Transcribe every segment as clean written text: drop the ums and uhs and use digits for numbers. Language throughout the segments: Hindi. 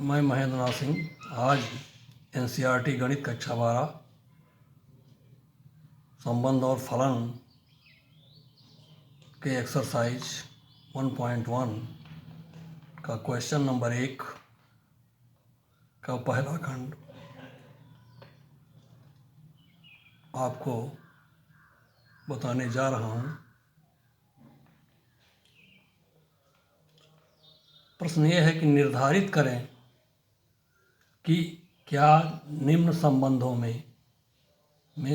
मैं महेंद्र नाथ सिंह आज एनसीईआरटी गणित कक्षा 12 संबंध और फलन के एक्सरसाइज 1.1 का क्वेश्चन नंबर 1 का पहला खंड आपको बताने जा रहा हूँ। प्रश्न ये है कि निर्धारित करें कि क्या निम्न संबंधों में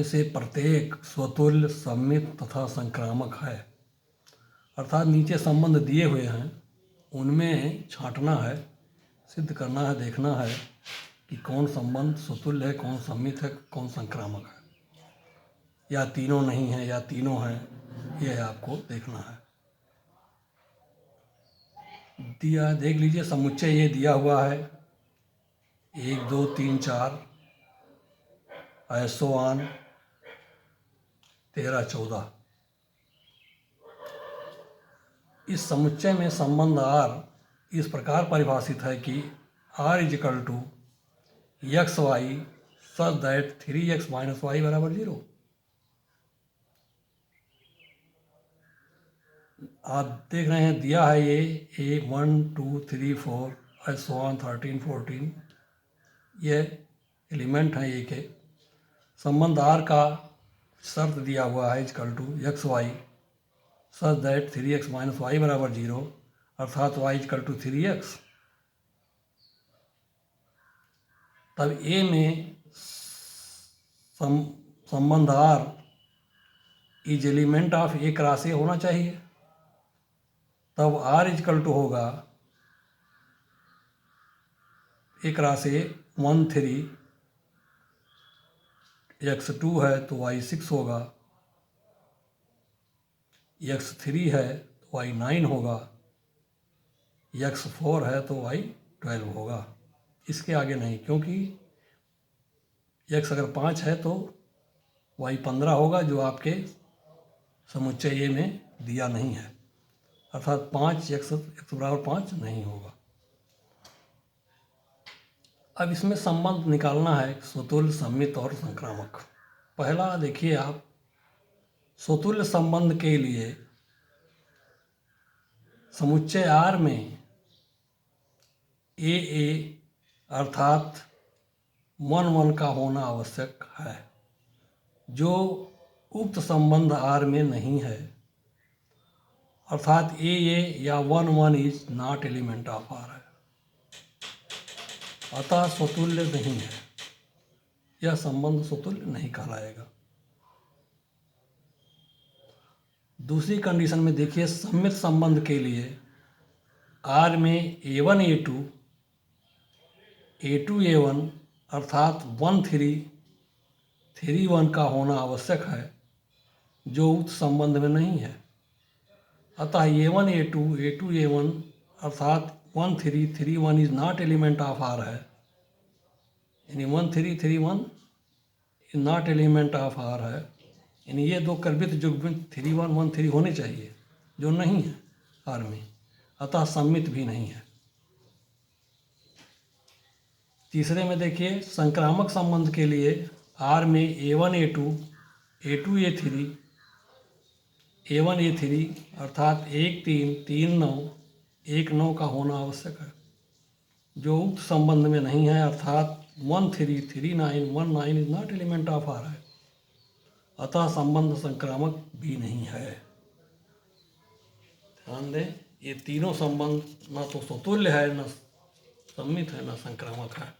से प्रत्येक स्वतुल्य, सममित तथा संक्रामक है। अर्थात नीचे संबंध दिए हुए हैं, उनमें छांटना है, सिद्ध करना है, देखना है कि कौन संबंध स्वतुल्य है, कौन सममित है, कौन संक्रामक है, या तीनों नहीं है या तीनों हैं, यह आपको देखना है। दिया देख लीजिए, समुच्चय ये दिया हुआ है 1 2 3 4 ऐसो आन 13 14। इस समुच्चय में संबंध R इस प्रकार परिभाषित है कि R = x y such that 3x - y = 0। आप देख रहे हैं दिया है ये 1 2 3 4 ऐसो ऑन 13 14, ये एलिमेंट हैं ये के। संबंध R का शर्त दिया हुआ है = x y such that 3x - y = 0, अर्थात y = 3x। तब A में संबंध R इज एलिमेंट ऑफ एक राशि होना चाहिए। तब R = होगा एक राशि 1 3, x2 है तो y6 होगा, x3 है तो y9 होगा, x4 है तो y12 होगा। इसके आगे नहीं, क्योंकि x अगर 5 है तो y15 होगा, जो आपके समुच्चय में दिया नहीं है, अर्थात 5x = 5 नहीं होगा। अब इसमें संबंध निकालना है स्वतुल्य, सममित और संक्रामक। पहला देखिए आप, स्वतुल्य संबंध के लिए समुच्चय R में AA अर्थात 1 1 का होना आवश्यक है, जो उक्त संबंध R में नहीं है। अर्थात AA या 1 1 is not element of R है, अतः स्वतुल्य नहीं है, यह संबंध स्वतुल्य नहीं कहलाएगा। दूसरी कंडीशन में देखिए, सममित संबंध के लिए R में A1 A2 A2 A1 अर्थात 1 3 3 1 का होना आवश्यक है, जो उक्त संबंध में नहीं है। अतः A1 A2 A2 A1 अर्थात 1 3 3 1 is not element of R है, यानी 1 3 3 1 is not element of R है, यानी ये दो कर्वित युग्मित 3 1 1 3 होने चाहिए, जो नहीं है R में, अतः सममित भी नहीं है। तीसरे में देखिए, संक्रामक संबंध के लिए R में A1 A2 A2 A3 A1 A3 अर्थात 1 3 3 9 1 9 का होना आवश्यक है, जो उक्त संबंध में नहीं है। अर्थात 1 3 3 9 1 9 is not element of R है, अतः संबंध संक्रामक भी नहीं है। ध्यान दें, ये तीनों संबंध न तो स्वतुल्य है, न सममित है, न संक्रामक है।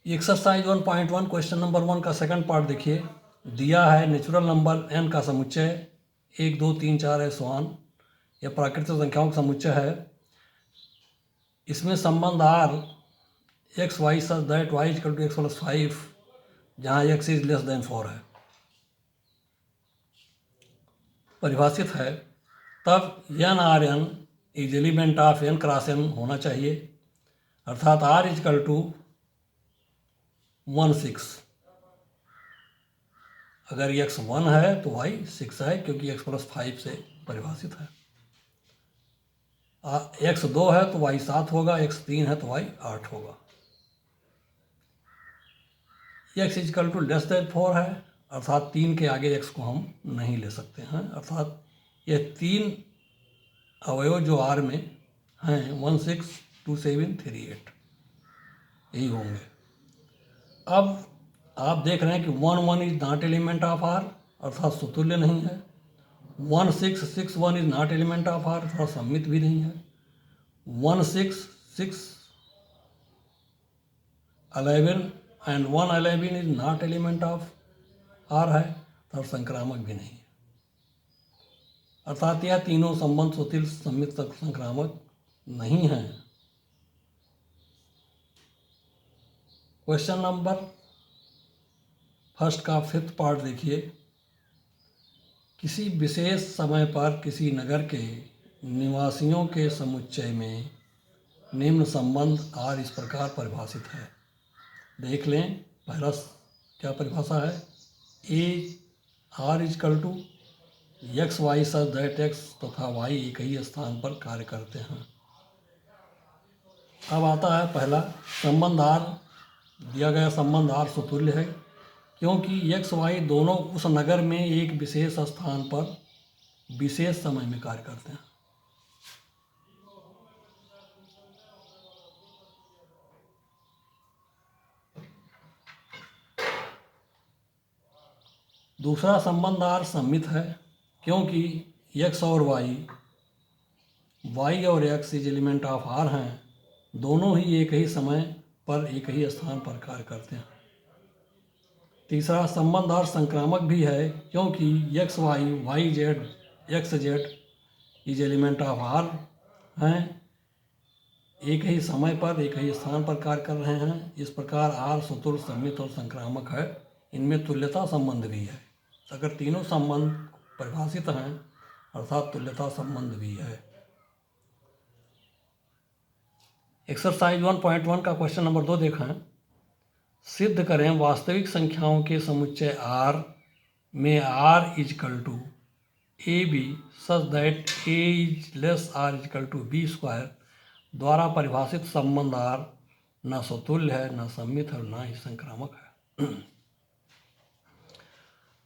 एक्सरसाइज 1.1 क्वेश्चन नंबर 1 का सेकंड पार्ट देखिए। दिया है नेचुरल नंबर n का समुच्चय 1 2 3 4 है, यह प्राकृतिक संख्याओं का समुच्चय है। इसमें संबंध R x y such that y equal to x plus 5 जहाँ एक्स इज लेस देन 4 है परिभाषित है, तब N R N is element of N cross N होना चाहिए, अर्थात आर इक्वल टू 1/6। अगर एक्स 1 है तो वाई 6 है, क्योंकि एक्स प्लस 5 से परिभाषित है। एक्स 2 है तो वाई 7 होगा, एक्स 3 है तो वाई 8 होगा। X equal to less than 4 है, अर्थात 3 के आगे एक्स को हम नहीं ले सकते हैं, अर्थात ये 3 अवयव जो आर में हैं 1 6 2 7 3 8 यही होंगे। अब आप देख रहे हैं कि 1 1 is not element of R, अर्थात सुतुल्य नहीं है। 1 6 6 1 is not element of R, अर्थात सम्मित भी नहीं है। 1 6 6 11 and 1 11 is not element of R है, तब संक्रामक भी नहीं है, अर्थात यह तीनों संबंध सुतुल्य सम्मित तक संक्रामक नहीं है। क्वेश्चन नंबर फर्स्ट का 5th पार्ट देखिए। किसी विशेष समय पर किसी नगर के निवासियों के समुच्चय में निम्न संबंध आर इस प्रकार परिभाषित है। देख लें, पहला क्या परिभाषा है, A R equal to x y such that x तथा वाई एक ही स्थान पर कार्य करते हैं। अब आता है पहला संबंध आर, दिया गया संबंध आर सुतुल्य है क्योंकि एक्स वाई दोनों उस नगर में एक विशेष स्थान पर विशेष समय में कार्य करते हैं। दूसरा संबंध आर सम्मित है क्योंकि एक्स और वाई और x is element of R हैं, दोनों ही एक ही समय पर एक ही स्थान पर कार्य करते हैं। तीसरा संबंध आर संक्रामक भी है क्योंकि x y z x z is element of R हैं, एक ही समय पर एक ही स्थान पर कार्य कर रहे हैं। इस प्रकार आर सुतुल्य सम्मित और संक्रामक है। इनमें तुल्यता संबंध भी है। अगर तीनों संबंध परिभाषित हैं अर्थात तुल्यता संबंध भी है। एक्सरसाइज 1.1 का क्वेश्चन नंबर 2 देखें। सिद्ध करें वास्तविक संख्याओं के समुच्चय आर में R equal to a b such that a is less or equal to B square द्वारा परिभाषित संबंध आर न सुतुल्य है, न सम्मित है, न ही संक्रामक है।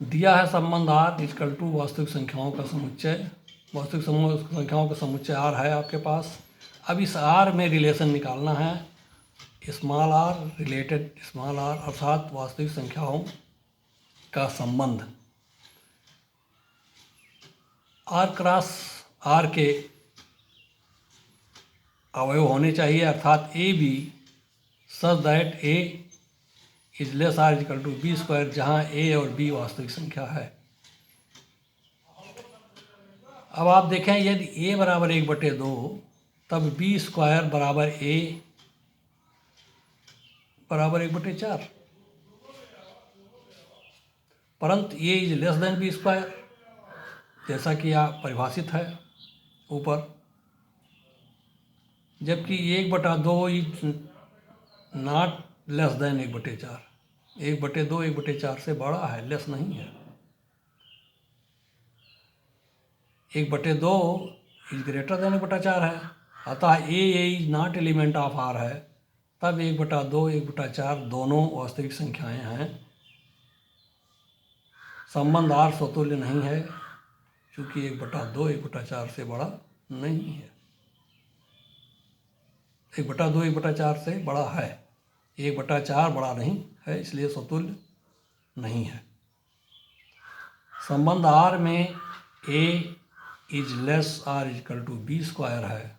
दिया है संबंध आर इजकल टू वास्तविक संख्याओं का समुच्चय, वास्तविक संख्याओं का समुच्चय आर है आपके पास। अब इस आर में रिलेशन निकालना है, small R related small R, अर्थात वास्तविक संख्याओं का संबंध आर क्रॉस आर के अवयव होने चाहिए, अर्थात a b such that a is less or equal to B square, जहाँ ए और बी वास्तविक संख्या है। अब आप देखें यदि ए बराबर 1/2 तब बी स्क्वायर बराबर ए बराबर 1/4, परंतु A is less than B square जैसा कि आप परिभाषित है ऊपर, जबकि 1/2 इज नॉट लेस देन 1/4। 1/2 1/4 से बड़ा है, लेस नहीं है। 1/2 इज ग्रेटर देन 1/4 है, अतः A is not element of R है, तब 1/2 1/4 दोनों वास्तविक संख्याएं हैं। संबंध आर स्वतुल्य नहीं है क्योंकि 1/2 1/4 से बड़ा नहीं है। 1/2 1/4 से बड़ा है, 1/4 बड़ा नहीं है, इसलिए स्वतुल्य नहीं है। संबंध आर में A is less or equal to B square है,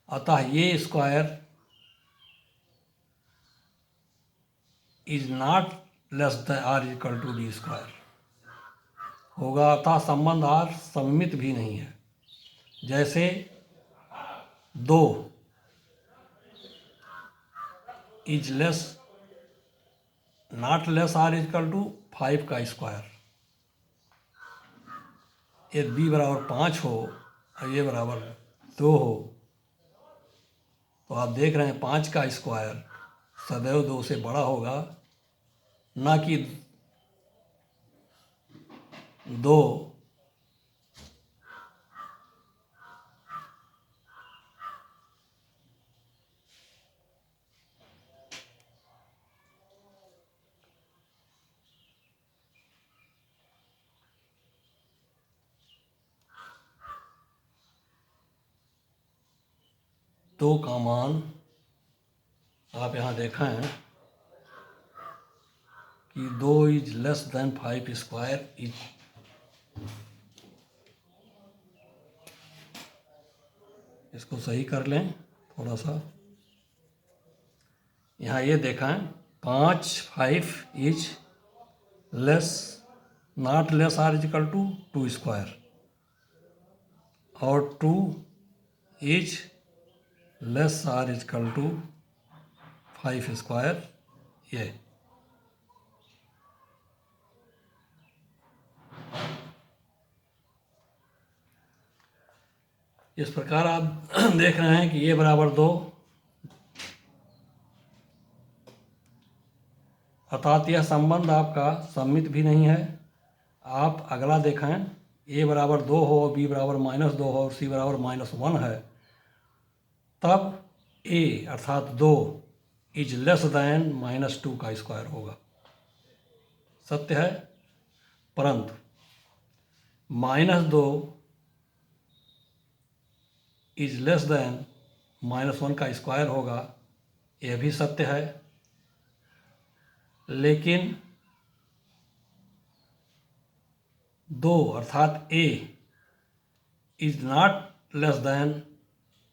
अतः ये square is not less than or equal to B square होगा, अतः संबंध आर सममित भी नहीं है। जैसे 2 is less not less or equal to 5 का स्क्वायर। यदि बी बराबर 5 हो और ये बराबर 2 हो तो आप देख रहे हैं 5 का स्क्वायर सदैव 2 से बड़ा होगा, ना कि 2 2 का मान आप यहाँ देखें कि 2 is less then 5 square is, इसको सही कर लें थोड़ा सा। यहाँ ये देखें 5 is less not less or equal to 2 square और 2 is less or equal to 5 square. ये इस प्रकार आप देख रहे हैं कि ये बराबर 2, अर्थात यह संबंध आपका सममित भी नहीं है। आप अगला देखें, ए बराबर 2 हो, बी बराबर -2 हो और सी बराबर -1 है, तब ए अर्थात 2 इज लेस दैन -2 का स्क्वायर होगा। सत्य है, परंतु -2 इज लेस दैन -1 का स्क्वायर होगा, यह भी सत्य है। लेकिन 2 अर्थात ए इज नॉट लेस दैन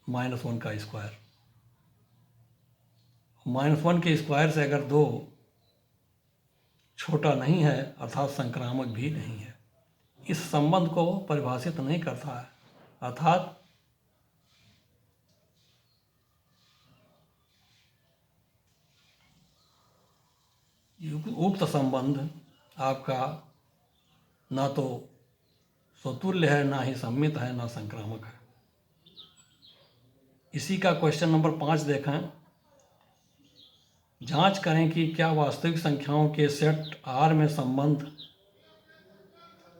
-1 का स्क्वायर। -1 के स्क्वायर से अगर 2 छोटा नहीं है अर्थात संक्रामक भी नहीं है, इस संबंध को परिभाषित नहीं करता है। अर्थात उक्त संबंध आपका ना तो स्वतुल्य है, ना ही सम्मित है, ना संक्रामक है। इसी का क्वेश्चन नंबर 5 देखें। जांच करें कि क्या वास्तविक संख्याओं के सेट R में संबंध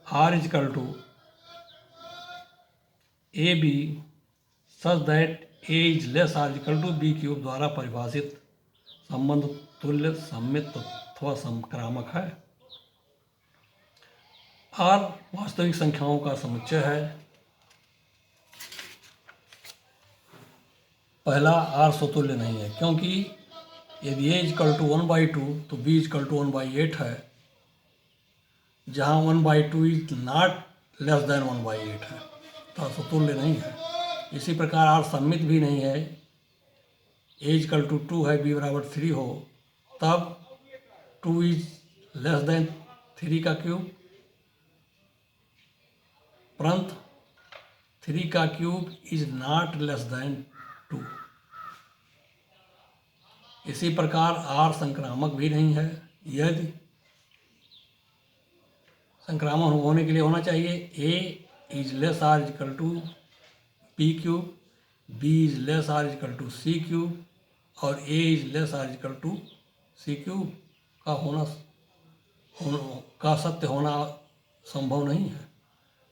R equal to a b such that a is less or equal to b cube द्वारा परिभाषित संबंध तुल्य, सम्मित अथवा संक्रामक है। R वास्तविक संख्याओं का समुच्चय है। पहला R स्वतुल्य नहीं है, क्योंकि यदि a इजकल टू 1/2 तो b इजकल टू 1/8 है, जहाँ 1/2 इज नॉट लेस देन 1/8 है, तो स्वतुल्य नहीं है। इसी प्रकार R सम्मित भी नहीं है। a इजकल टू 2 है, b बराबर 3 हो, तब 2 इज लेस देन 3 का क्यूब, परंतु 3 का cube is not less than 2। इसी प्रकार R संक्रामक भी नहीं है। यदि संक्रामक होने के लिए होना चाहिए a is less or equal to p cube, b is less or equal to c cube और a is less or equal to c cube का सत्य होना संभव नहीं है।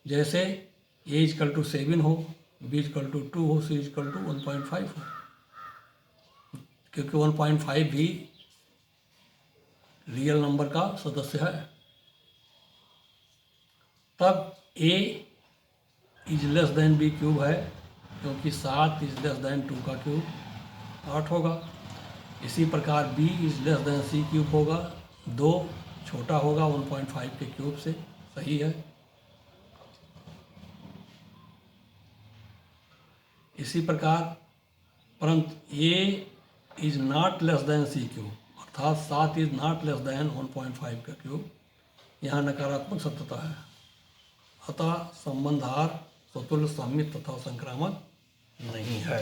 जैसे a इजकल टू 7 हो, b इजकल टू 2 हो, c इजकल टू 1.5 हो, क्योंकि 1.5 भी रियल नंबर का सदस्य है। तब a is less then b cube है, क्योंकि 7 इज लेस देन 2 का क्यूब 8 होगा। इसी प्रकार b is less then c cube होगा, 2 छोटा होगा 1.5 के क्यूब से, सही है। इसी प्रकार परंतु a is not less than c cube, अर्थात 7 इज नॉट लेस देन 1.5 का क्यूब, यहाँ नकारात्मक सत्यता है। अतः संबंध R स्वतुल्य, सम्मित तथा संक्रामक नहीं है।